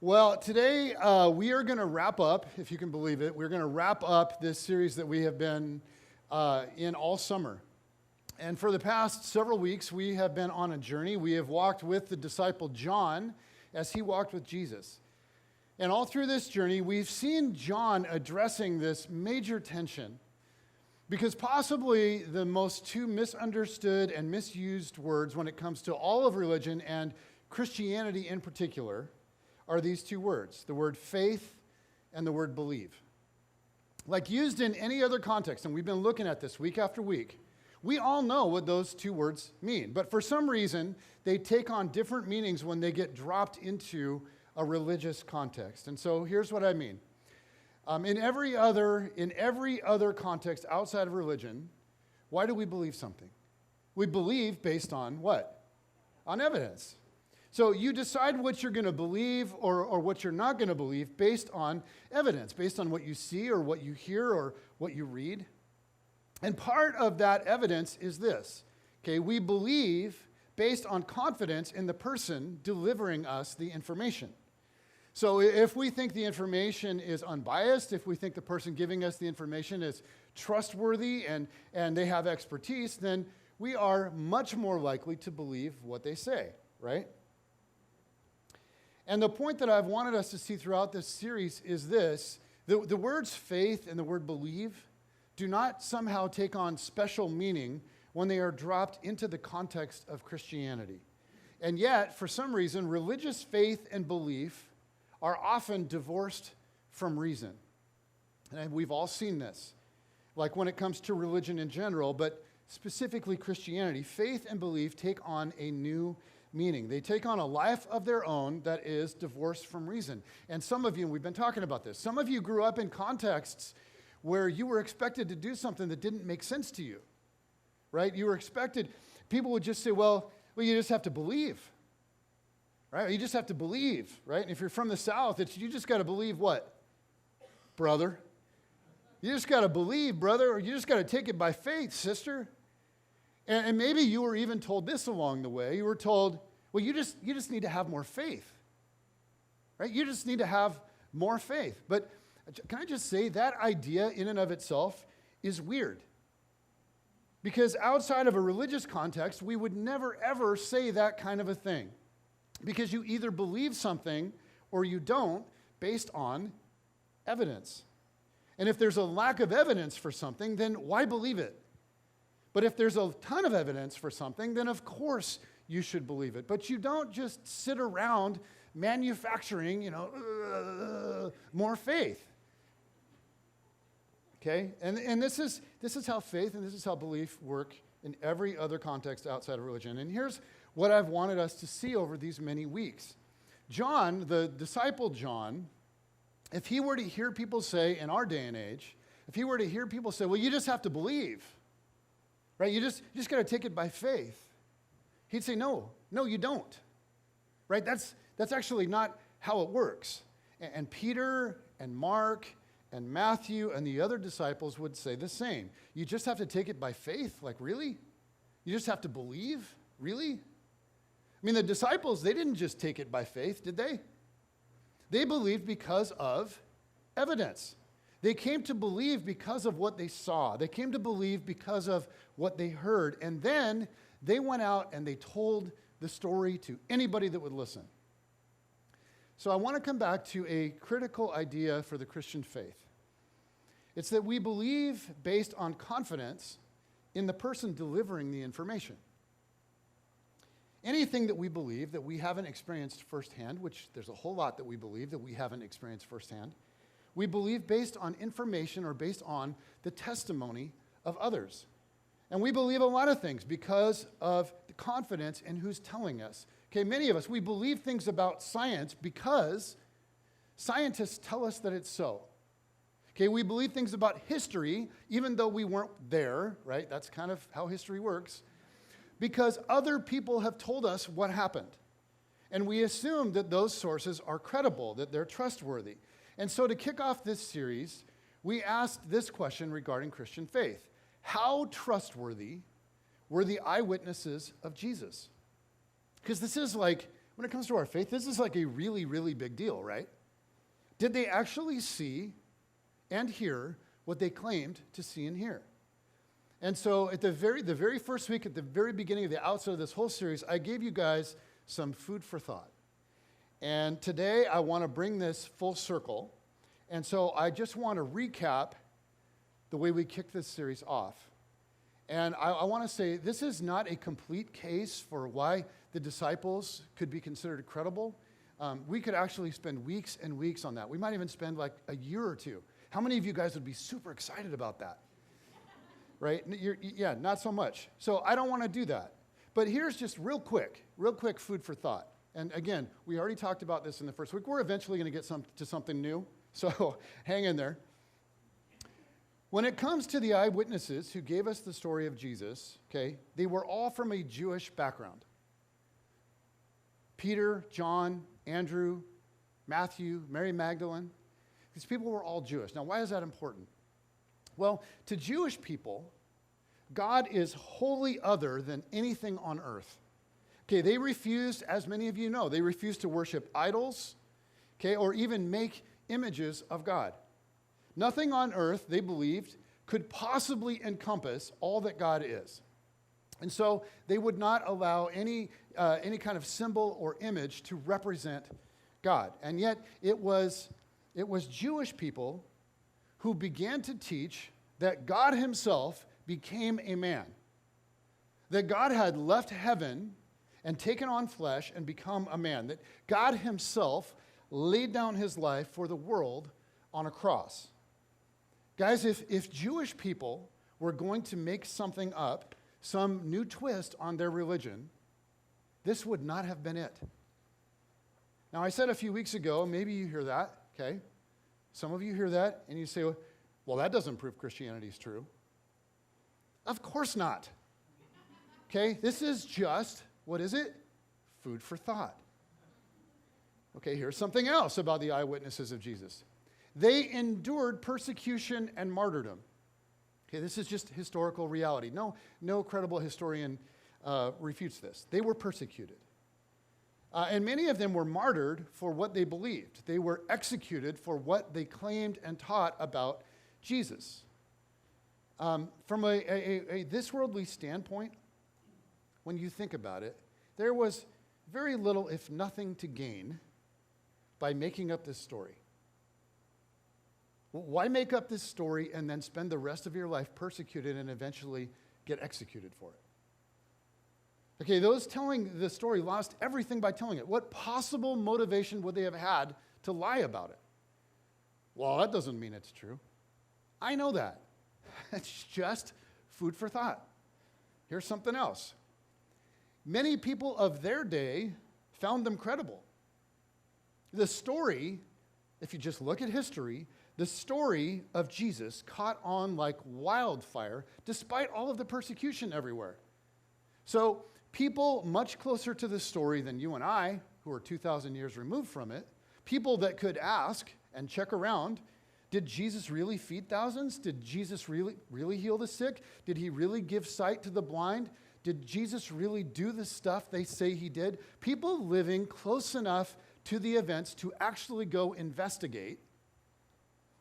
Well, today we are going to wrap up, if you can believe it, we're going to wrap up this series that we have been in all summer. And for the past several weeks, we have been on a journey. We have walked with the disciple John as he walked with Jesus. And all through this journey, we've seen John addressing this major tension, because possibly the most two misunderstood and misused words when it comes to all of religion and Christianity in particular are these two words, the word faith and the word believe. Like used in any other context, and we've been looking at this week after week, we all know what those two words mean. But for some reason, they take on different meanings when they get dropped into a religious context. And so here's what I mean. In every other context outside of religion, why do we believe something? We believe based on what? On evidence. So you decide what you're going to believe or what you're not going to believe based on evidence, based on what you see or what you hear or what you read. And part of that evidence is this, okay? We believe based on confidence in the person delivering us the information. So if we think the information is unbiased, if we think the person giving us the information is trustworthy and they have expertise, then we are much more likely to believe what they say, right? And the point that I've wanted us to see throughout this series is this. The words faith and the word believe do not somehow take on special meaning when they are dropped into the context of Christianity. And yet, for some reason, religious faith and belief are often divorced from reason. And we've all seen this, like when it comes to religion in general, but specifically Christianity, faith and belief take on a new meaning. They take on a life of their own that is divorced from reason. And some of you, and we've been talking about this, some of you grew up in contexts where you were expected to do something that didn't make sense to you, right? You were expected, people would just say, well, you just have to believe, right? You just have to believe, right? And if you're from the South, you just got to believe what? Brother. You just got to believe, brother, or you just got to take it by faith, sister. And maybe you were even told this along the way. You were told, well, you just need to have more faith, right? You just need to have more faith. But can I just say that idea in and of itself is weird? Because outside of a religious context, we would never, ever say that kind of a thing. Because you either believe something or you don't based on evidence. And if there's a lack of evidence for something, then why believe it? But if there's a ton of evidence for something, then of course you should believe it. But you don't just sit around manufacturing, more faith. Okay? And this is how faith and this is how belief work in every other context outside of religion. And here's what I've wanted us to see over these many weeks. John, the disciple John, if he were to hear people say in our day and age, if he were to hear people say, well, you just have to believe, right? You just got to take it by faith. He'd say, no, you don't, right? That's actually not how it works. And Peter and Mark and Matthew and the other disciples would say the same. You just have to take it by faith? Like, really? You just have to believe? Really? I mean, the disciples, they didn't just take it by faith, did they? They believed because of evidence. They came to believe because of what they saw. They came to believe because of what they heard. And then they went out and they told the story to anybody that would listen. So I want to come back to a critical idea for the Christian faith. It's that we believe based on confidence in the person delivering the information. Anything that we believe that we haven't experienced firsthand, which there's a whole lot that we believe that we haven't experienced firsthand, we believe based on information or based on the testimony of others. And we believe a lot of things because of the confidence in who's telling us. Okay, many of us, we believe things about science because scientists tell us that it's so. Okay, we believe things about history even though we weren't there, right? That's kind of how history works. Because other people have told us what happened. And we assume that those sources are credible, that they're trustworthy. And so to kick off this series, we asked this question regarding Christian faith. How trustworthy were the eyewitnesses of Jesus? Because this is like when it comes to our faith, this is like a really, really big deal, right? Did they actually see and hear what they claimed to see and hear? And so at the very first week, at the very beginning of the outset of this whole series, I gave you guys some food for thought. And today I want to bring this full circle. And so I just want to recap the way we kicked this series off. And I want to say this is not a complete case for why the disciples could be considered credible. We could actually spend weeks and weeks on that. We might even spend like a year or two. How many of you guys would be super excited about that? Right? Yeah, not so much. So I don't want to do that. But here's just real quick food for thought. And again, we already talked about this in the first week. We're eventually going to get to something new. So hang in there. When it comes to the eyewitnesses who gave us the story of Jesus, okay, they were all from a Jewish background. Peter, John, Andrew, Matthew, Mary Magdalene. These people were all Jewish. Now, why is that important? Well, to Jewish people, God is wholly other than anything on earth. Okay, they refused, as many of you know, they refused to worship idols, okay, or even make images of God. Nothing on earth, they believed, could possibly encompass all that God is. And so they would not allow any kind of symbol or image to represent God. And yet it was Jewish people who began to teach that God himself became a man. That God had left heaven and taken on flesh and become a man. That God himself laid down his life for the world on a cross. Guys, if Jewish people were going to make something up, some new twist on their religion, this would not have been it. Now, I said a few weeks ago, maybe you hear that, okay? Some of you hear that, and you say, well, that doesn't prove Christianity is true. Of course not. Okay, this is just, what is it? Food for thought. Okay, here's something else about the eyewitnesses of Jesus. They endured persecution and martyrdom. Okay, this is just historical reality. No credible historian refutes this. They were persecuted. And many of them were martyred for what they believed. They were executed for what they claimed and taught about Jesus. From a this worldly standpoint, when you think about it, there was very little, if nothing, to gain by making up this story. Why make up this story and then spend the rest of your life persecuted and eventually get executed for it? Okay, those telling the story lost everything by telling it. What possible motivation would they have had to lie about it? Well, that doesn't mean it's true. I know that. It's just food for thought. Here's something else. Many people of their day found them credible. The story, if you just look at history, the story of Jesus caught on like wildfire despite all of the persecution everywhere. So people much closer to this story than you and I, who are 2,000 years removed from it, people that could ask and check around, did Jesus really feed thousands? Did Jesus really heal the sick? Did he really give sight to the blind? Did Jesus really do the stuff they say he did? People living close enough to the events to actually go investigate,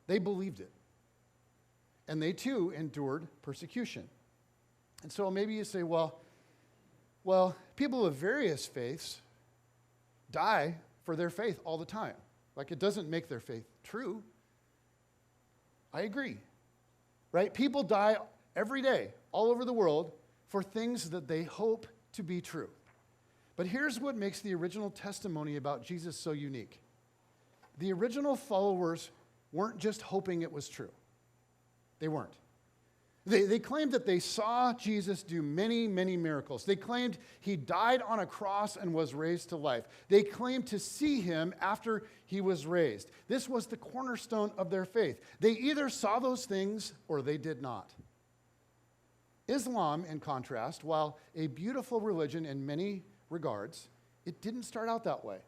they believed it. And they too endured persecution. And so maybe you say, well, people of various faiths die for their faith all the time. Like it doesn't make their faith true. I agree. Right? People die every day all over the world for things that they hope to be true. But here's what makes the original testimony about Jesus so unique. The original followers weren't just hoping it was true. They weren't. They claimed that they saw Jesus do many, many miracles. They claimed he died on a cross and was raised to life. They claimed to see him after he was raised. This was the cornerstone of their faith. They either saw those things or they did not. Islam, in contrast, while a beautiful religion in many regards, it didn't start out that way.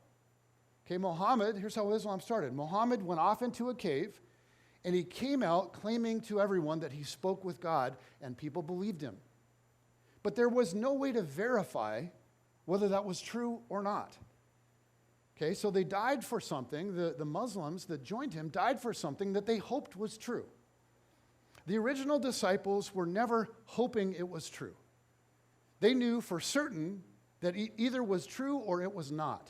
Okay, Muhammad, here's how Islam started. Muhammad went off into a cave, and he came out claiming to everyone that he spoke with God, and people believed him. But there was no way to verify whether that was true or not. Okay, so they died for something, the Muslims that joined him died for something that they hoped was true. The original disciples were never hoping it was true. They knew for certain that either was true or it was not.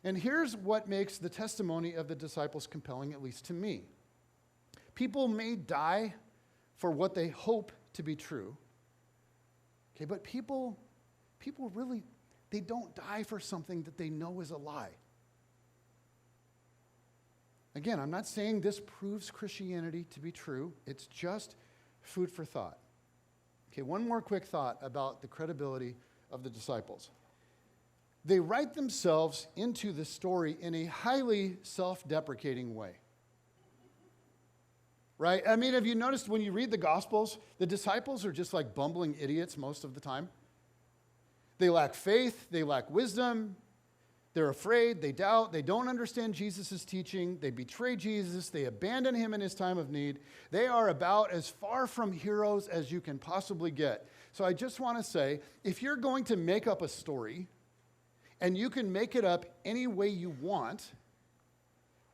And here's what makes the testimony of the disciples compelling, at least to me. People may die for what they hope to be true. Okay, but people really, they don't die for something that they know is a lie. Again, I'm not saying this proves Christianity to be true. It's just food for thought. Okay, one more quick thought about the credibility of the disciples. They write themselves into the story in a highly self-deprecating way. Right? I mean, have you noticed when you read the Gospels, the disciples are just like bumbling idiots most of the time? They lack faith, they lack wisdom, they're afraid, they doubt, they don't understand Jesus' teaching, they betray Jesus, they abandon him in his time of need. They are about as far from heroes as you can possibly get. So I just want to say, if you're going to make up a story, and you can make it up any way you want,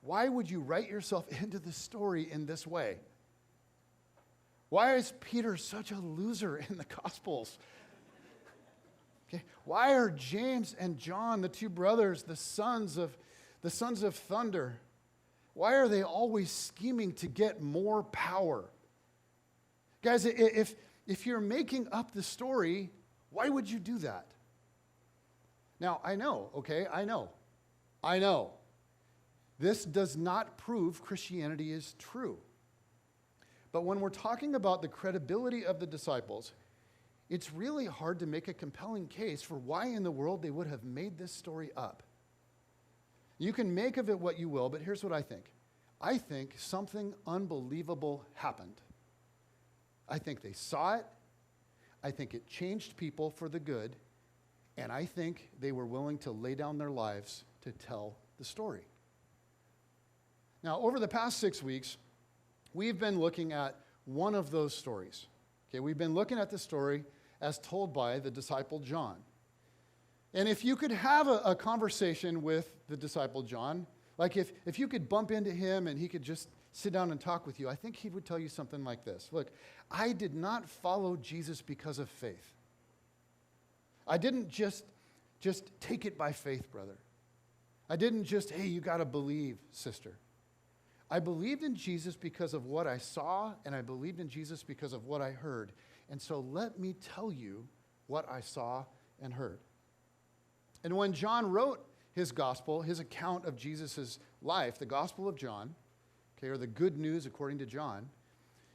why would you write yourself into the story in this way? Why is Peter such a loser in the Gospels? Okay. Why are James and John, the two brothers, the sons of thunder, why are they always scheming to get more power? Guys, if you're making up the story, why would you do that? Now, I know, okay, I know. This does not prove Christianity is true. But when we're talking about the credibility of the disciples, it's really hard to make a compelling case for why in the world they would have made this story up. You can make of it what you will, but here's what I think. I think something unbelievable happened. I think they saw it. I think it changed people for the good. And I think they were willing to lay down their lives to tell the story. Now, over the past 6 weeks, we've been looking at one of those stories. Okay, we've been looking at the story as told by the disciple John. And if you could have a conversation with the disciple John, like if you could bump into him and he could just sit down and talk with you, I think he would tell you something like this. Look, I did not follow Jesus because of faith. I didn't just take it by faith, brother. I didn't just, hey, you got to believe, sister. I believed in Jesus because of what I saw, and I believed in Jesus because of what I heard. And so let me tell you what I saw and heard. And when John wrote his gospel, his account of Jesus' life, the Gospel of John, okay, or the good news according to John,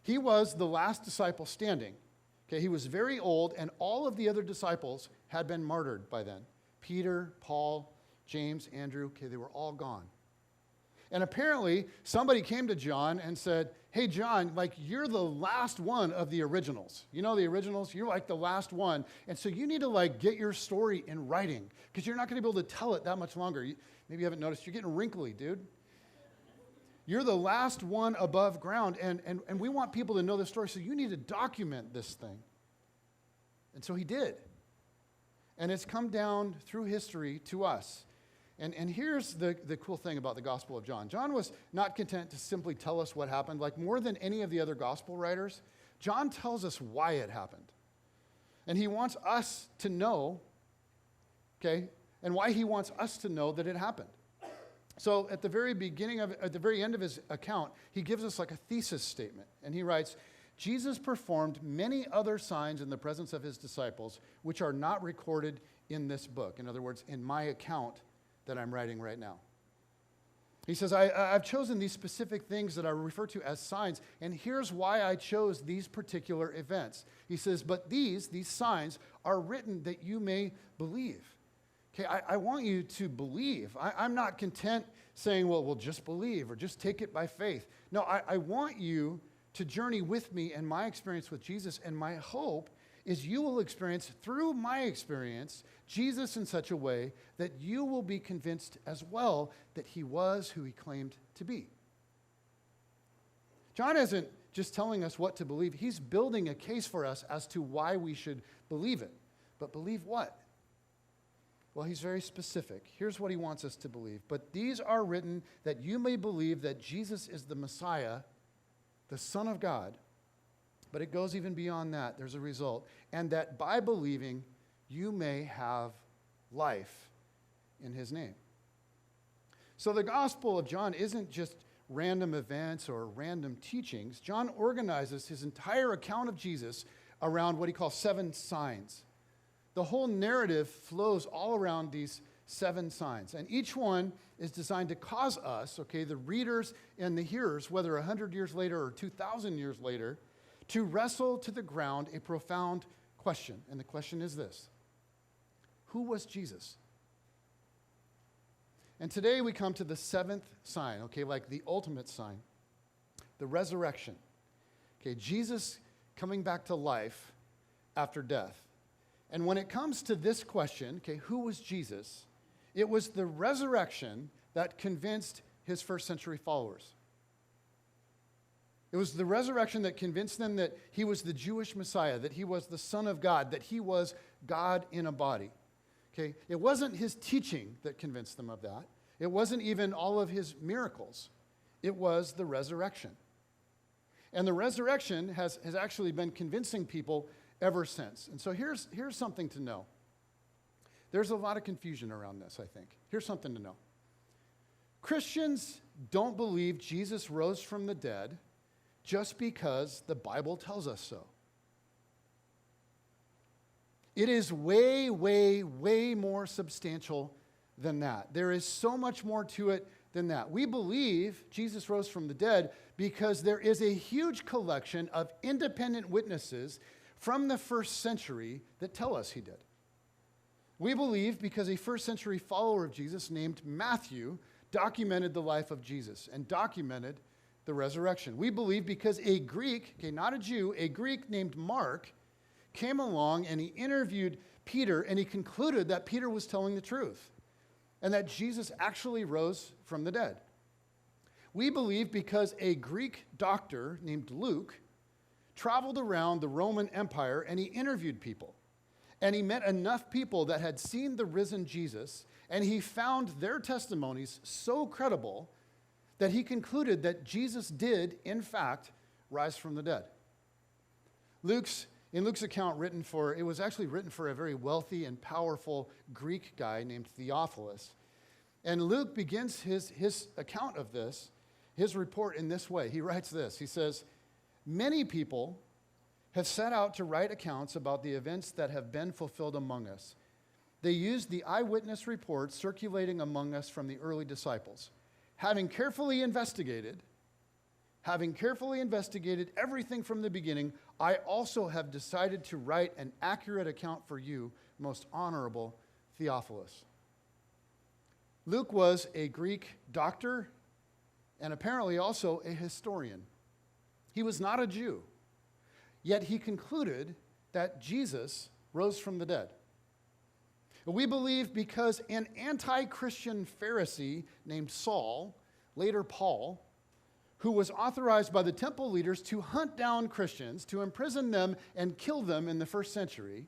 he was the last disciple standing. Okay, he was very old, and all of the other disciples had been martyred by then. Peter, Paul, James, Andrew, okay, they were all gone. And apparently, somebody came to John and said, hey, John, like, you're the last one of the originals. You know the originals? You're like the last one. And so you need to, like, get your story in writing because you're not going to be able to tell it that much longer. Maybe you haven't noticed. You're getting wrinkly, dude. You're the last one above ground, and we want people to know this story, so you need to document this thing. And so he did. And it's come down through history to us. And here's the cool thing about the Gospel of John. John was not content to simply tell us what happened. Like more than any of the other gospel writers, John tells us why it happened. And he wants us to know, okay, and why he wants us to know that it happened. So at the very end of his account, he gives us like a thesis statement. And he writes, Jesus performed many other signs in the presence of his disciples, which are not recorded in this book. In other words, in my account that I'm writing right now. He says, I've chosen these specific things that I refer to as signs, and here's why I chose these particular events. He says, but these signs are written that you may believe. Okay, I want you to believe. I'm not content saying, well, we'll just believe or just take it by faith. No, I want you to journey with me in my experience with Jesus, and my hope is you will experience, through my experience, Jesus in such a way that you will be convinced as well that he was who he claimed to be. John isn't just telling us what to believe. He's building a case for us as to why we should believe it. But believe what? Well, he's very specific. Here's what he wants us to believe. But these are written that you may believe that Jesus is the Messiah, the Son of God. But it goes even beyond that. There's a result. And that by believing, you may have life in his name. So the Gospel of John isn't just random events or random teachings. John organizes his entire account of Jesus around what he calls 7 signs. The whole narrative flows all around these 7 signs. And each one is designed to cause us, okay, the readers and the hearers, whether 100 years later or 2,000 years later, to wrestle to the ground a profound question. And the question is this: who was Jesus? And today we come to the 7th sign, okay, like the ultimate sign, the resurrection. Okay, Jesus coming back to life after death. And when it comes to this question, okay, who was Jesus? It was the resurrection that convinced his first century followers. It was the resurrection that convinced them that he was the Jewish Messiah, that he was the Son of God, that he was God in a body. Okay? It wasn't his teaching that convinced them of that. It wasn't even all of his miracles. It was the resurrection. And the resurrection has actually been convincing people ever since. And so here's something to know. There's a lot of confusion around this, I think. Here's something to know. Christians don't believe Jesus rose from the dead just because the Bible tells us so. It is way, way, way more substantial than that. There is so much more to it than that. We believe Jesus rose from the dead because there is a huge collection of independent witnesses from the first century that tell us he did. We believe because a first century follower of Jesus named Matthew documented the life of Jesus and documented the resurrection. We believe because a Greek, okay, not a Jew, a Greek named Mark came along and he interviewed Peter and he concluded that Peter was telling the truth and that Jesus actually rose from the dead. We believe because a Greek doctor named Luke traveled around the Roman Empire and he interviewed people. And he met enough people that had seen the risen Jesus, and he found their testimonies so credible that he concluded that Jesus did, in fact, rise from the dead. In Luke's account it was actually written for a very wealthy and powerful Greek guy named Theophilus. And Luke begins his account of this, his report in this way. He writes this. He says, "Many people have set out to write accounts about the events that have been fulfilled among us. They used the eyewitness reports circulating among us from the early disciples. Having carefully investigated everything from the beginning, I also have decided to write an accurate account for you, most honorable Theophilus." Luke was a Greek doctor and apparently also a historian. He was not a Jew, yet he concluded that Jesus rose from the dead. We believe because an anti-Christian Pharisee named Saul, later Paul, who was authorized by the temple leaders to hunt down Christians, to imprison them and kill them in the first century,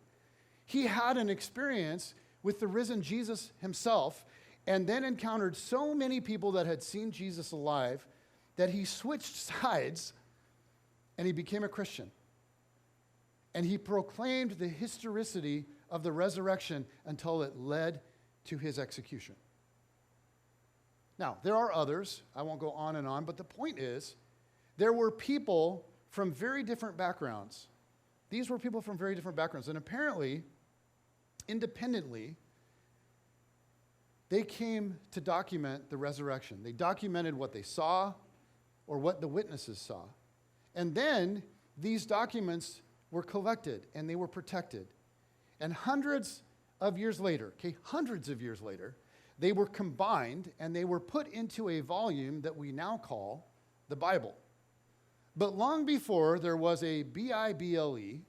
he had an experience with the risen Jesus himself and then encountered so many people that had seen Jesus alive that he switched sides and he became a Christian. And he proclaimed the historicity of the resurrection until it led to his execution. Now, there are others. I won't go on and on, but the point is, there were people from very different backgrounds. These were people from very different backgrounds. And apparently, independently, they came to document the resurrection. They documented what they saw or what the witnesses saw. And then these documents were collected and they were protected. And hundreds of years later, they were combined and they were put into a volume that we now call the Bible. But long before there was a Bible,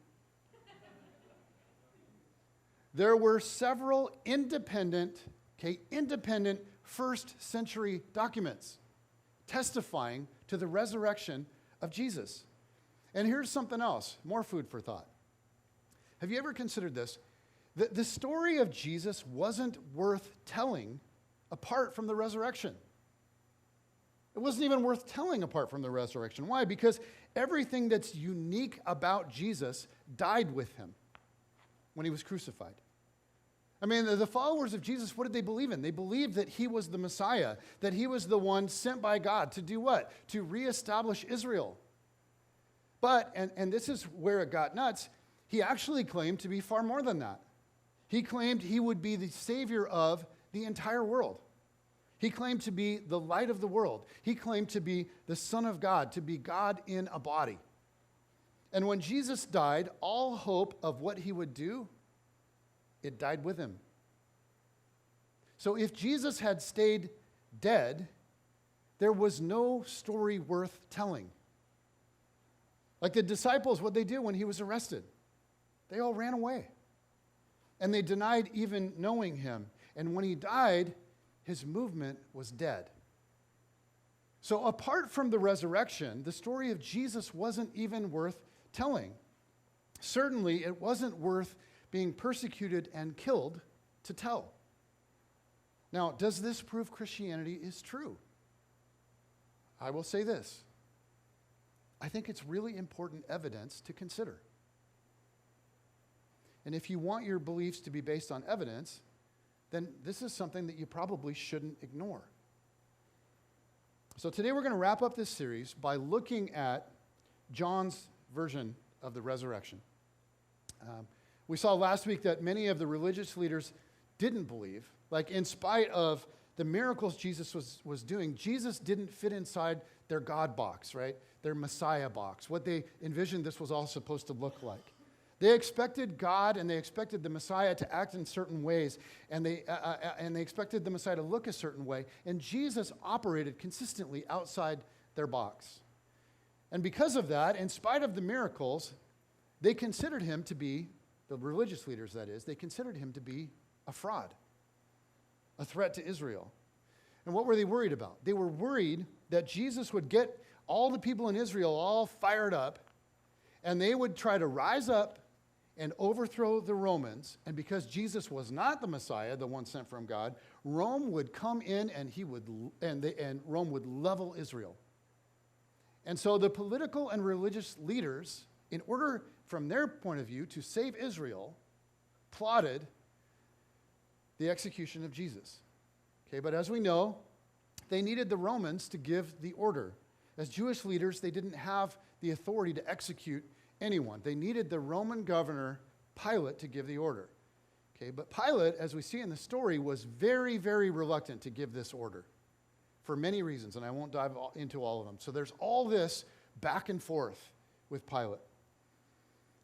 there were several independent first century documents testifying to the resurrection of Jesus. And here's something else, more food for thought. Have you ever considered this? The story of Jesus wasn't worth telling apart from the resurrection. It wasn't even worth telling apart from the resurrection. Why? Because everything that's unique about Jesus died with him when he was crucified. I mean, the followers of Jesus, what did they believe in? They believed that he was the Messiah, that he was the one sent by God to do what? To reestablish Israel. But, and this is where it got nuts, he actually claimed to be far more than that. He claimed he would be the Savior of the entire world. He claimed to be the light of the world. He claimed to be the Son of God, to be God in a body. And when Jesus died, all hope of what he would do, it died with him. So if Jesus had stayed dead, there was no story worth telling. Like the disciples, what they do when he was arrested? They all ran away. And they denied even knowing him. And when he died, his movement was dead. So apart from the resurrection, the story of Jesus wasn't even worth telling. Certainly, it wasn't worth being persecuted and killed to tell. Now, does this prove Christianity is true? I will say this. I think it's really important evidence to consider. And if you want your beliefs to be based on evidence, then this is something that you probably shouldn't ignore. So today we're going to wrap up this series by looking at John's version of the resurrection. We saw last week that many of the religious leaders didn't believe. Like, in spite of the miracles Jesus was doing, Jesus didn't fit inside their God box, right? Their Messiah box, what they envisioned this was all supposed to look like. They expected God and they expected the Messiah to act in certain ways, and they expected the Messiah to look a certain way, and Jesus operated consistently outside their box. And because of that, in spite of the miracles, they considered him to be, the religious leaders that is, they considered him to be a fraud, a threat to Israel. And what were they worried about? They were worried that Jesus would get all the people in Israel all fired up, and they would try to rise up and overthrow the Romans. And because Jesus was not the Messiah, the one sent from God, Rome would come in and Rome would level Israel. And so the political and religious leaders, in order, from their point of view, to save Israel, plotted the execution of Jesus. Okay, but as we know, they needed the Romans to give the order. As Jewish leaders, they didn't have the authority to execute anyone. They needed the Roman governor, Pilate, to give the order. Okay, but Pilate, as we see in the story, was very, very reluctant to give this order for many reasons, and I won't dive into all of them. So there's all this back and forth with Pilate.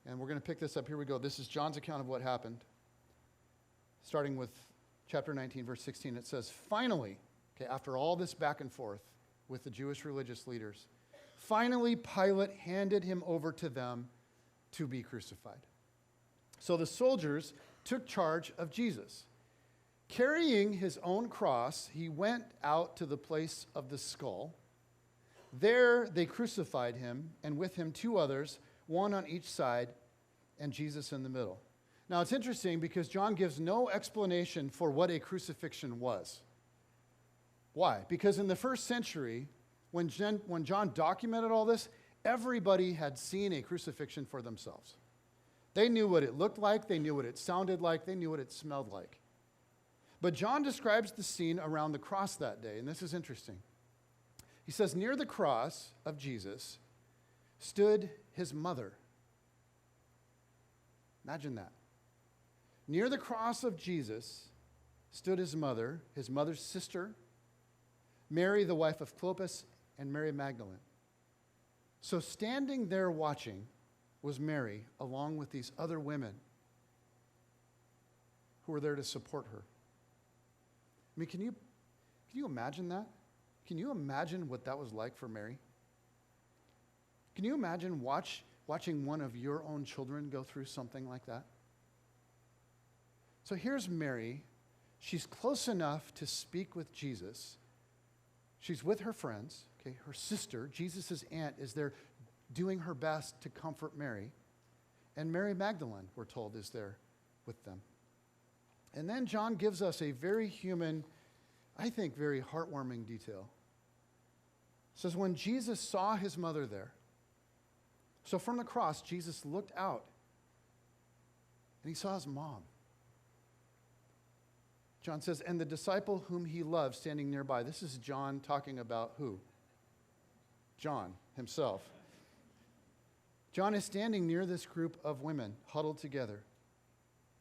And we're going to pick this up. Here we go. This is John's account of what happened. Starting with chapter 19, verse 16, it says, finally, okay, after all this back and forth with the Jewish religious leaders, finally Pilate handed him over to them to be crucified. So the soldiers took charge of Jesus. Carrying his own cross, he went out to the place of the skull. There they crucified him, and with him two others, one on each side, and Jesus in the middle. Now, it's interesting because John gives no explanation for what a crucifixion was. Why? Because in the first century, when John documented all this, everybody had seen a crucifixion for themselves. They knew what it looked like, they knew what it sounded like, they knew what it smelled like. But John describes the scene around the cross that day, and this is interesting. He says, near the cross of Jesus stood his mother. Imagine that. Near the cross of Jesus stood his mother's sister, Mary, the wife of Clopas, and Mary Magdalene. So standing there watching was Mary, along with these other women who were there to support her. I mean, can you imagine that? Can you imagine what that was like for Mary? Can you imagine watching one of your own children go through something like that? So here's Mary. She's close enough to speak with Jesus. She's with her friends. Okay, her sister, Jesus' aunt, is there doing her best to comfort Mary. And Mary Magdalene, we're told, is there with them. And then John gives us a very human, I think very heartwarming detail. It says, when Jesus saw his mother there, so from the cross, Jesus looked out and he saw his mom. John says, and the disciple whom he loved standing nearby. This is John talking about who? John himself. John is standing near this group of women huddled together.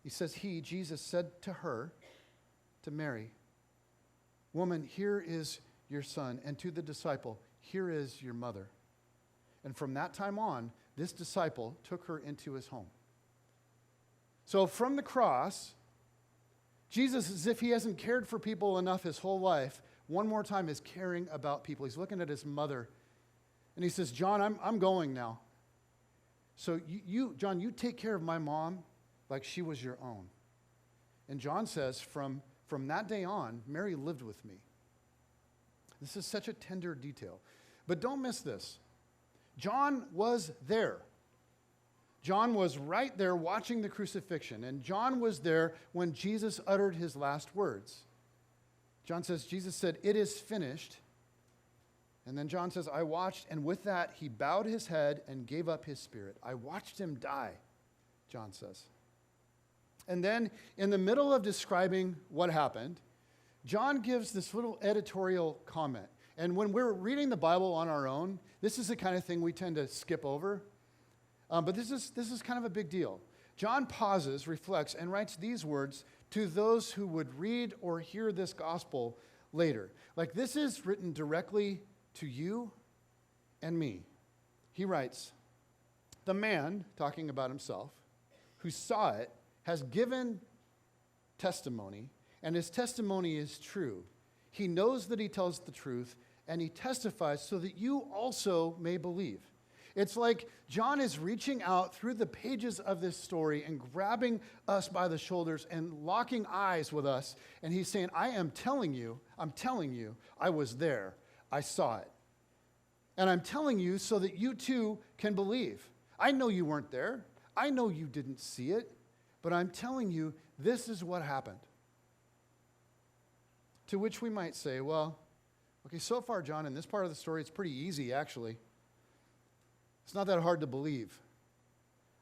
He says, Jesus said to her, to Mary, woman, here is your son. And to the disciple, here is your mother. And from that time on, this disciple took her into his home. So from the cross, Jesus, as if he hasn't cared for people enough his whole life, one more time is caring about people. He's looking at his mother, and he says, John, I'm going now. So John, you take care of my mom like she was your own. And John says, from that day on, Mary lived with me. This is such a tender detail. But don't miss this. John was there. John was right there watching the crucifixion, and John was there when Jesus uttered his last words. John says, Jesus said, it is finished. And then John says, I watched, and with that, he bowed his head and gave up his spirit. I watched him die, John says. And then, in the middle of describing what happened, John gives this little editorial comment. And when we're reading the Bible on our own, this is the kind of thing we tend to skip over. But this is kind of a big deal. John pauses, reflects, and writes these words to those who would read or hear this gospel later. Like, this is written directly to you and me. He writes, the man, talking about himself, who saw it, has given testimony, and his testimony is true. He knows that he tells the truth, and he testifies so that you also may believe. It's like John is reaching out through the pages of this story and grabbing us by the shoulders and locking eyes with us. And he's saying, I'm telling you, I was there. I saw it. And I'm telling you so that you too can believe. I know you weren't there. I know you didn't see it. But I'm telling you, this is what happened. To which we might say, well, okay, so far, John, in this part of the story, it's pretty easy, actually. It's not that hard to believe.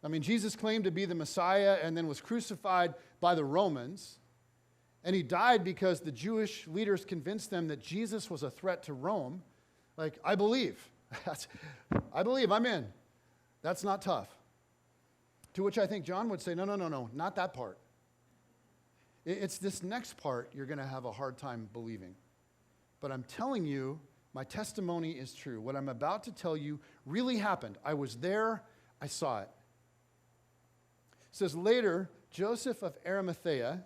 I mean, Jesus claimed to be the Messiah and then was crucified by the Romans. And he died because the Jewish leaders convinced them that Jesus was a threat to Rome. Like, I believe. I'm in. That's not tough. To which I think John would say, no, not that part. It's this next part you're going to have a hard time believing. But I'm telling you, my testimony is true. What I'm about to tell you really happened. I was there. I saw it. It says, later, Joseph of Arimathea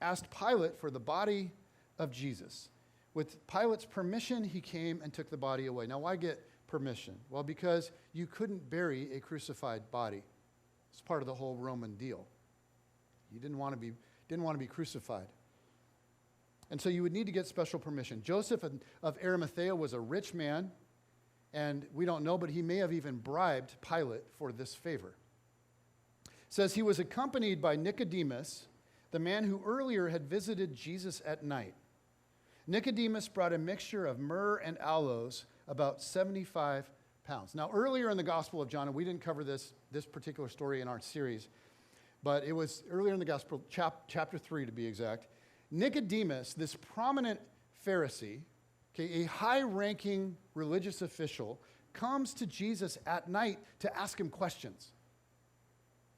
asked Pilate for the body of Jesus. With Pilate's permission, he came and took the body away. Now, why get permission? Well, because you couldn't bury a crucified body. It's part of the whole Roman deal. You didn't want to be crucified. And so you would need to get special permission. Joseph of Arimathea was a rich man, and we don't know, but he may have even bribed Pilate for this favor. It says he was accompanied by Nicodemus, the man who earlier had visited Jesus at night. Nicodemus brought a mixture of myrrh and aloes, about 75 pounds. Now, earlier in the Gospel of John, and we didn't cover this particular story in our series, but it was earlier in the Gospel, chapter 3 to be exact. Nicodemus, this prominent Pharisee, okay, a high-ranking religious official, comes to Jesus at night to ask him questions.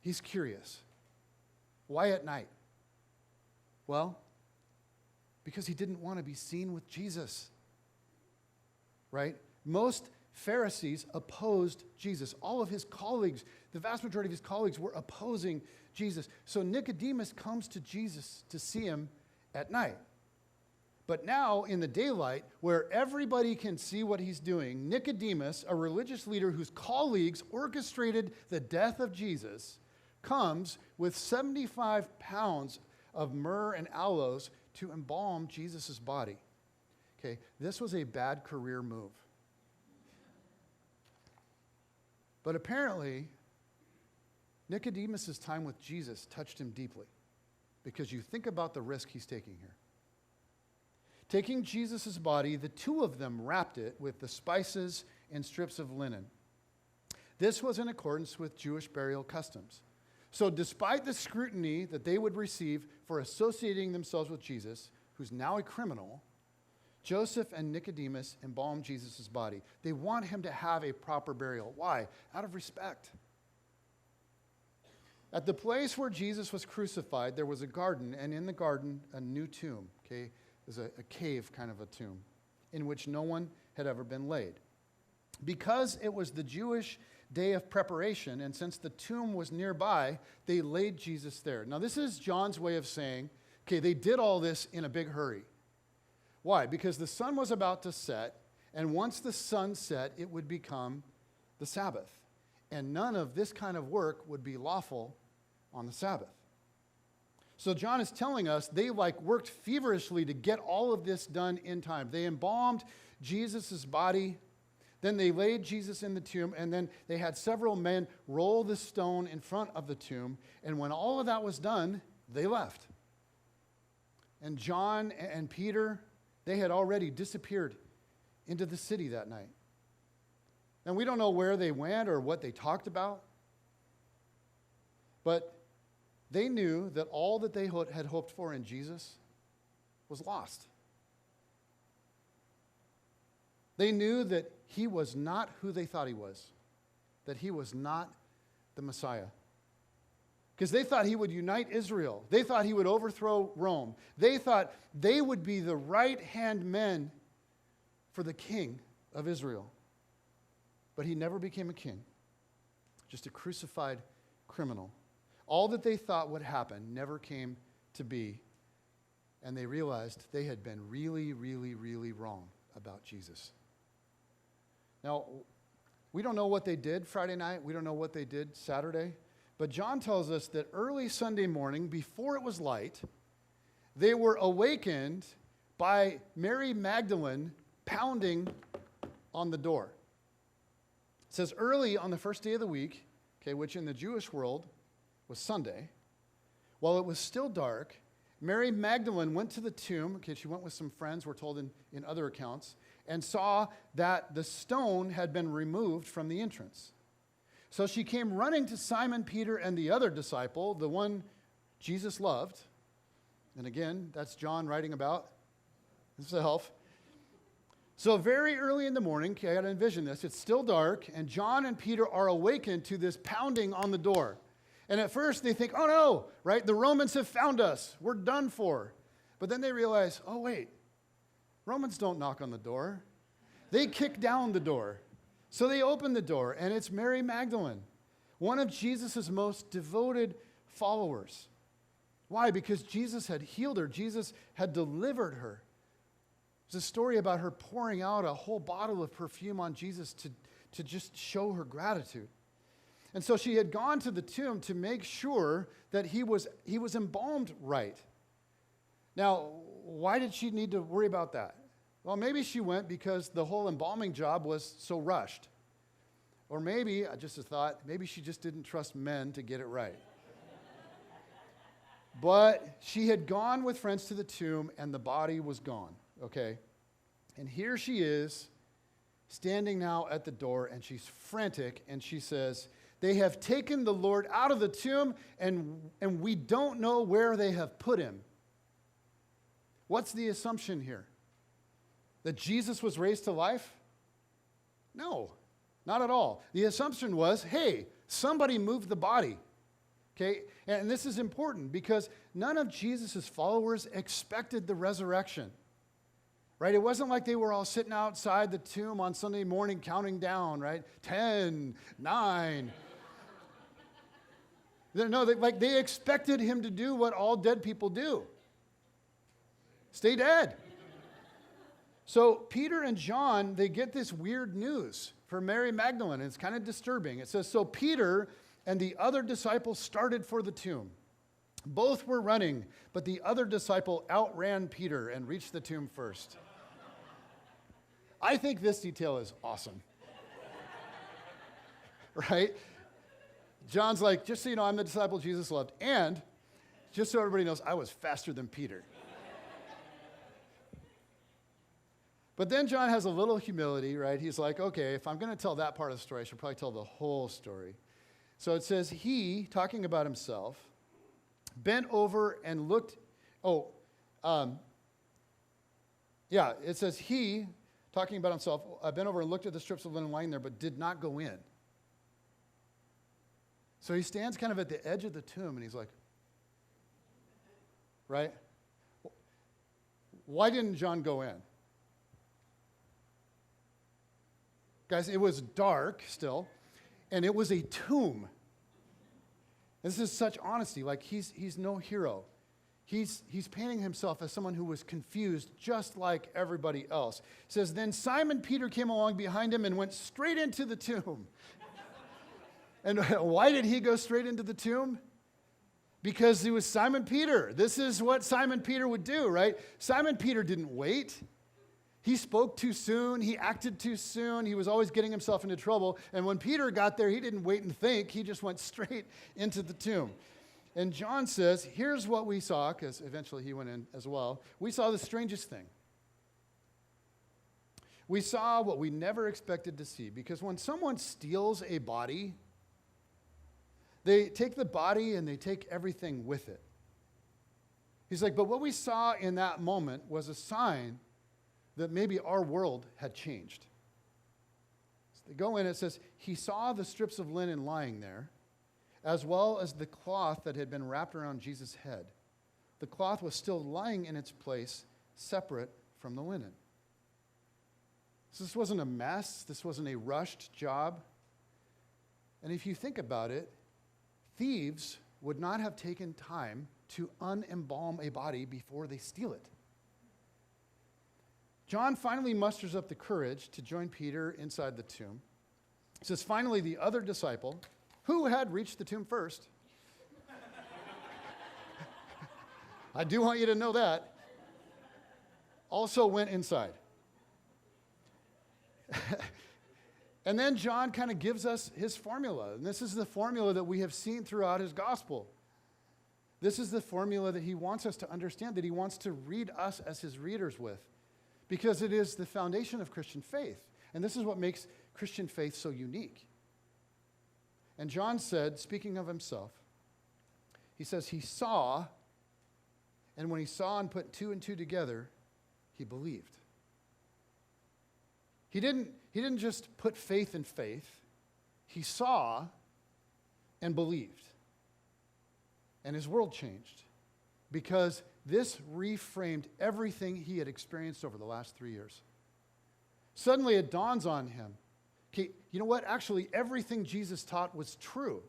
He's curious. Why at night? Well, because he didn't want to be seen with Jesus, right? Most Pharisees opposed Jesus. All of his colleagues, the vast majority of his colleagues, were opposing Jesus. So Nicodemus comes to Jesus to see him at night. But now, in the daylight, where everybody can see what he's doing, Nicodemus, a religious leader whose colleagues orchestrated the death of Jesus, comes with 75 pounds of myrrh and aloes to embalm Jesus' body. Okay, this was a bad career move. But apparently, Nicodemus' time with Jesus touched him deeply. because you think about the risk he's taking here. Taking Jesus' body, the two of them wrapped it with the spices and strips of linen. This was in accordance with Jewish burial customs. So despite the scrutiny that they would receive for associating themselves with Jesus, who's now a criminal, Joseph and Nicodemus embalmed Jesus' body. They want him to have a proper burial. Why? Out of respect. At the place where Jesus was crucified, there was a garden, and in the garden, a new tomb. Okay, there's a cave kind of a tomb in which no one had ever been laid. Because it was the Jewish day of preparation, and since the tomb was nearby, they laid Jesus there. Now, this is John's way of saying, okay, they did all this in a big hurry. Why? Because the sun was about to set, and once the sun set, it would become the Sabbath. And none of this kind of work would be lawful on the Sabbath. So John is telling us they worked feverishly to get all of this done in time. They embalmed Jesus' body, then they laid Jesus in the tomb, and then they had several men roll the stone in front of the tomb. And when all of that was done, they left. And John and Peter, they had already disappeared into the city that night. And we don't know where they went or what they talked about, but they knew that all that they had hoped for in Jesus was lost. They knew that he was not who they thought he was, that he was not the Messiah. Because they thought he would unite Israel. They thought he would overthrow Rome. They thought they would be the right-hand men for the king of Israel. But he never became a king, just a crucified criminal. All that they thought would happen never came to be, and they realized they had been really, really, really wrong about Jesus. Now, we don't know what they did Friday night. We don't know what they did Saturday. But John tells us that early Sunday morning, before it was light, they were awakened by Mary Magdalene pounding on the door. It says early on the first day of the week, okay, which in the Jewish world was Sunday, while it was still dark, Mary Magdalene went to the tomb. Okay, she went with some friends, we're told in other accounts, and saw that the stone had been removed from the entrance. So she came running to Simon Peter and the other disciple, the one Jesus loved. And again, that's John writing about himself. So very early in the morning, okay, I got to envision this. It's still dark, and John and Peter are awakened to this pounding on the door. And at first they think, oh no, right? The Romans have found us. We're done for. But then they realize, oh wait, Romans don't knock on the door. They kick down the door. So they open the door, and it's Mary Magdalene, one of Jesus' most devoted followers. Why? Because Jesus had healed her. Jesus had delivered her. There's a story about her pouring out a whole bottle of perfume on Jesus to just show her gratitude. And so she had gone to the tomb to make sure that he was embalmed right. Now, why did she need to worry about that? Well, maybe she went because the whole embalming job was so rushed. Or maybe, just a thought, maybe she just didn't trust men to get it right. But she had gone with friends to the tomb, and the body was gone, okay? And here she is, standing now at the door, and she's frantic, and she says, they have taken the Lord out of the tomb, and we don't know where they have put him. What's the assumption here? That Jesus was raised to life? No, not at all. The assumption was, hey, somebody moved the body. Okay, and this is important because none of Jesus' followers expected the resurrection. Right? It wasn't like they were all sitting outside the tomb on Sunday morning counting down, right? 10, 9. No, they expected him to do what all dead people do. Stay dead. So Peter and John, they get this weird news from Mary Magdalene. And it's kind of disturbing. It says, so Peter and the other disciple started for the tomb. Both were running, but the other disciple outran Peter and reached the tomb first. I think this detail is awesome. Right? John's like, just so you know, I'm the disciple Jesus loved. And Just so everybody knows, I was faster than Peter. But then John has a little humility, right? He's like, okay, if I'm going to tell that part of the story, I should probably tell the whole story. So it says, he, talking about himself, bent over and looked, it says he, talking about himself, bent over and looked at the strips of linen lying there, but did not go in. So he stands kind of at the edge of the tomb, and he's like, right? Why didn't John go in? Guys, it was dark still, and it was a tomb. This is such honesty. Like, he's no hero. He's painting himself as someone who was confused, just like everybody else. It says, then Simon Peter came along behind him and went straight into the tomb. And why did he go straight into the tomb? Because he was Simon Peter. This is what Simon Peter would do, right? Simon Peter didn't wait. He spoke too soon. He acted too soon. He was always getting himself into trouble. And when Peter got there, he didn't wait and think. He just went straight into the tomb. And John says, here's what we saw, because eventually he went in as well. We saw the strangest thing. We saw what we never expected to see. Because when someone steals a body, they take the body and they take everything with it. He's like, but what we saw in that moment was a sign that maybe our world had changed. So they go in, it says, he saw the strips of linen lying there, as well as the cloth that had been wrapped around Jesus' head. The cloth was still lying in its place, separate from the linen. So this wasn't a mess. This wasn't a rushed job. And if you think about it, thieves would not have taken time to unembalm a body before they steal it. John finally musters up the courage to join Peter inside the tomb. It says, finally, the other disciple, who had reached the tomb first, I do want you to know that, also went inside. And then John kind of gives us his formula. And this is the formula that we have seen throughout his gospel. This is the formula that he wants us to understand, that he wants to read us as his readers with. Because it is the foundation of Christian faith. And this is what makes Christian faith so unique. And John said, speaking of himself, he says he saw, and when he saw and put two and two together, he believed. He didn't just put faith in faith. He saw and believed. And his world changed because this reframed everything he had experienced over the last 3 years. Suddenly it dawns on him, okay, you know what? Actually, everything Jesus taught was true.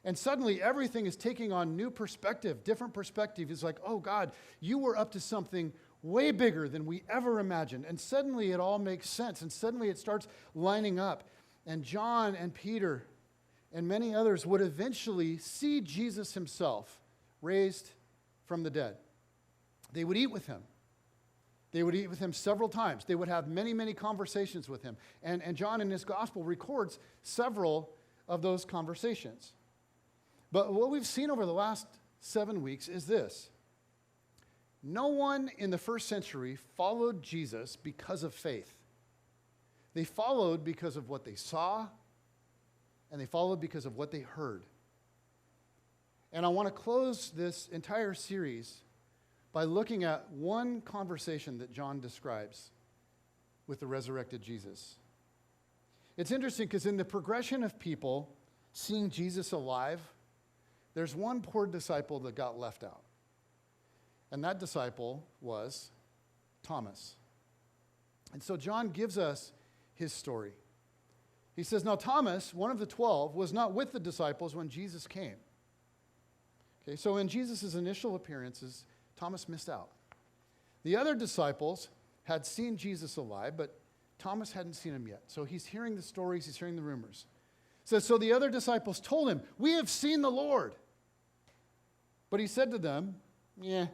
And suddenly everything is taking on new perspective, different perspective. It's like, oh God, you were up to something way bigger than we ever imagined. And suddenly it all makes sense. And suddenly it starts lining up. And John and Peter and many others would eventually see Jesus himself raised from the dead. They would eat with him. They would eat with him several times. They would have many, many conversations with him. And John in his gospel records several of those conversations. But what we've seen over the last 7 weeks is this. No one in the first century followed Jesus because of faith. They followed because of what they saw, and they followed because of what they heard. And I want to close this entire series by looking at one conversation that John describes with the resurrected Jesus. It's interesting because in the progression of people seeing Jesus alive, there's one poor disciple that got left out. And that disciple was Thomas. And so John gives us his story. He says, now Thomas, one of the 12, was not with the disciples when Jesus came. Okay, so in Jesus' initial appearances, Thomas missed out. The other disciples had seen Jesus alive, but Thomas hadn't seen him yet. So he's hearing the stories, he's hearing the rumors. It says, so the other disciples told him, we have seen the Lord. But he said to them, yeah,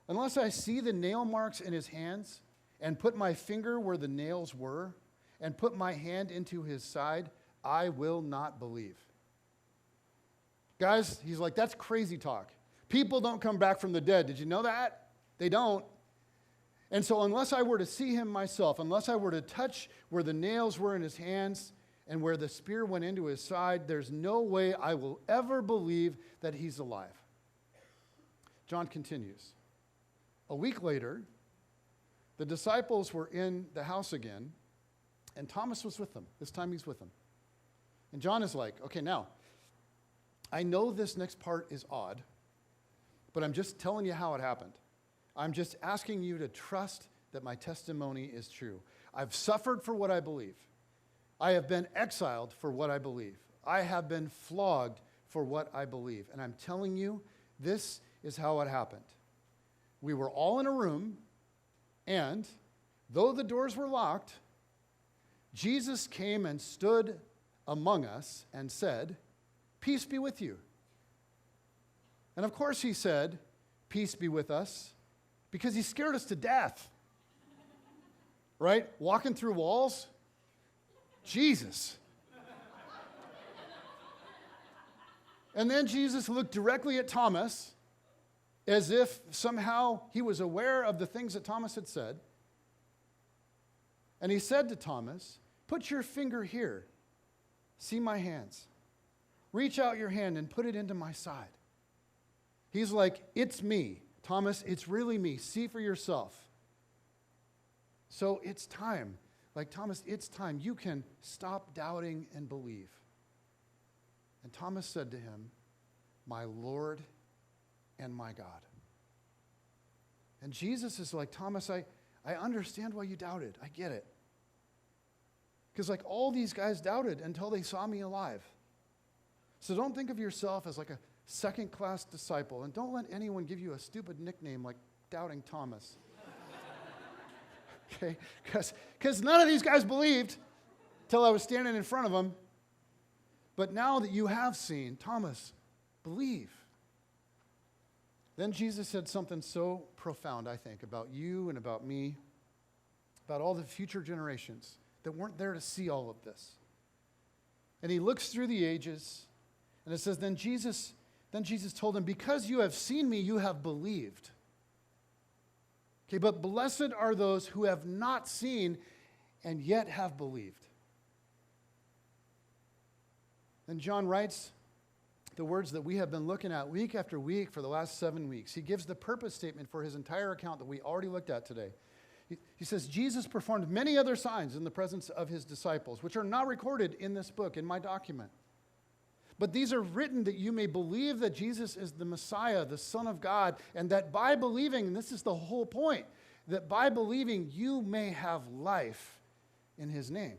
unless I see the nail marks in his hands and put my finger where the nails were and put my hand into his side, I will not believe. Guys, he's like, that's crazy talk. People don't come back from the dead. Did you know that? They don't. And so unless I were to see him myself, unless I were to touch where the nails were in his hands and where the spear went into his side, there's no way I will ever believe that he's alive. John continues. A week later, the disciples were in the house again, and Thomas was with them. This time he's with them. And John is like, okay, now, I know this next part is odd, but I'm just telling you how it happened. I'm just asking you to trust that my testimony is true. I've suffered for what I believe. I have been exiled for what I believe. I have been flogged for what I believe. And I'm telling you, this is how it happened. We were all in a room, and though the doors were locked, Jesus came and stood among us and said, "Peace be with you." And of course he said, "Peace be with us," because he scared us to death. Right? Walking through walls. Jesus. And then Jesus looked directly at Thomas as if somehow he was aware of the things that Thomas had said. And he said to Thomas, "Put your finger here. See my hands. Reach out your hand and put it into my side." He's like, "It's me, Thomas. It's really me. See for yourself." So it's time. Like, Thomas, it's time. You can stop doubting and believe. And Thomas said to him, "My Lord and my God." And Jesus is like, "Thomas, I understand why you doubted. I get it. Because like all these guys doubted until they saw me alive. So don't think of yourself as like a second-class disciple, and don't let anyone give you a stupid nickname like Doubting Thomas." Okay? Because none of these guys believed till I was standing in front of them. But now that you have seen, Thomas, believe. Then Jesus said something so profound, I think, about you and about me, about all the future generations that weren't there to see all of this. And he looks through the ages, and it says, Then Jesus told him, "Because you have seen me, you have believed." Okay, but blessed are those who have not seen and yet have believed. And John writes the words that we have been looking at week after week for the last 7 weeks. He gives the purpose statement for his entire account that we already looked at today. He says, Jesus performed many other signs in the presence of his disciples, which are not recorded in this book, in my document. But these are written that you may believe that Jesus is the Messiah, the Son of God, and that by believing, and this is the whole point, that by believing you may have life in his name.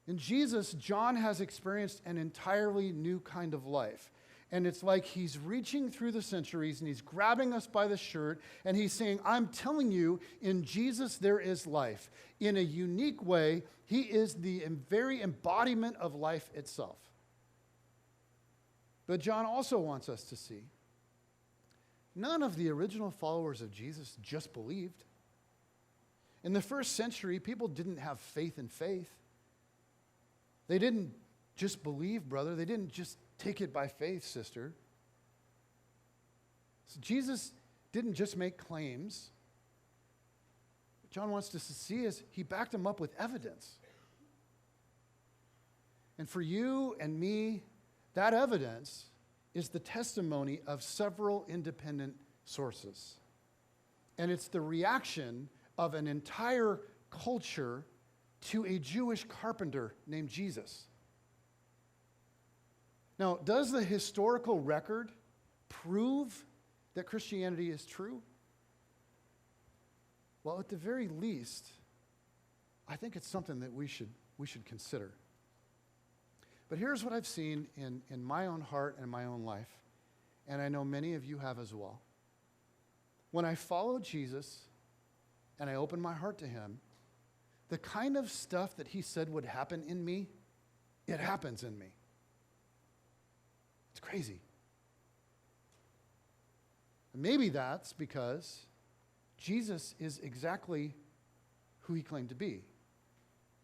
In Jesus, John has experienced an entirely new kind of life. And it's like he's reaching through the centuries and he's grabbing us by the shirt and he's saying, "I'm telling you, in Jesus there is life." In a unique way, he is the very embodiment of life itself. But John also wants us to see, none of the original followers of Jesus just believed. In the first century, people didn't have faith in faith. They didn't just believe, brother. They didn't just take it by faith, sister. So Jesus didn't just make claims. What John wants us to see is he backed them up with evidence. And for you and me, that evidence is the testimony of several independent sources. And it's the reaction of an entire culture to a Jewish carpenter named Jesus. Now, does the historical record prove that Christianity is true? Well, at the very least, I think it's something that we should consider. But here's what I've seen in my own heart and my own life, and I know many of you have as well. When I follow Jesus and I open my heart to him, the kind of stuff that he said would happen in me, it happens in me. It's crazy. And maybe that's because Jesus is exactly who he claimed to be.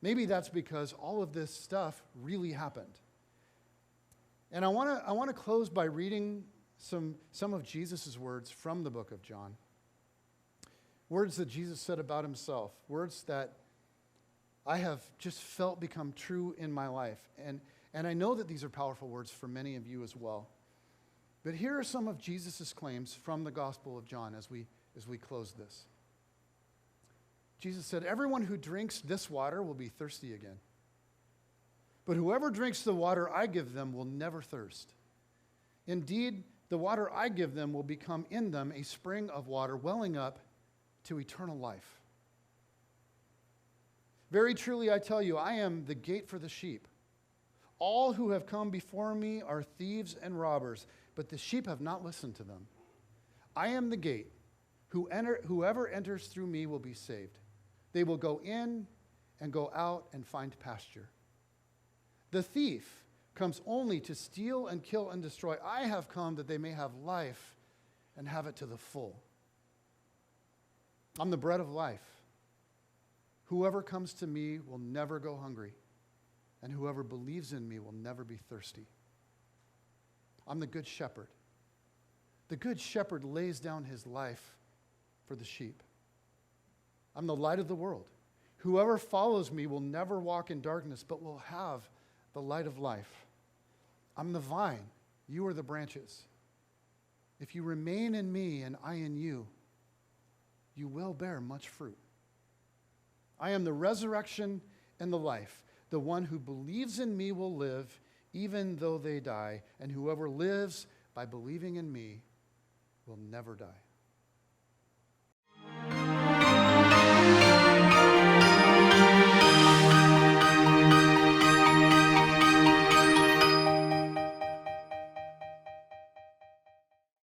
Maybe that's because all of this stuff really happened. And I want to close by reading some of Jesus' words from the book of John. Words that Jesus said about himself, words that I have just felt become true in my life. And I know that these are powerful words for many of you as well. But here are some of Jesus' claims from the Gospel of John as we close this. Jesus said, "Everyone who drinks this water will be thirsty again. But whoever drinks the water I give them will never thirst. Indeed, the water I give them will become in them a spring of water welling up to eternal life. Very truly I tell you, I am the gate for the sheep. All who have come before me are thieves and robbers, but the sheep have not listened to them. I am the gate. Whoever enters through me will be saved. They will go in and go out and find pasture. The thief comes only to steal and kill and destroy. I have come that they may have life and have it to the full. I'm the bread of life. Whoever comes to me will never go hungry, and whoever believes in me will never be thirsty. I'm the good shepherd. The good shepherd lays down his life for the sheep. I'm the light of the world. Whoever follows me will never walk in darkness, but will have the light of life. I'm the vine. You are the branches. If you remain in me and I in you, you will bear much fruit. I am the resurrection and the life. The one who believes in me will live even though they die, and whoever lives by believing in me will never die."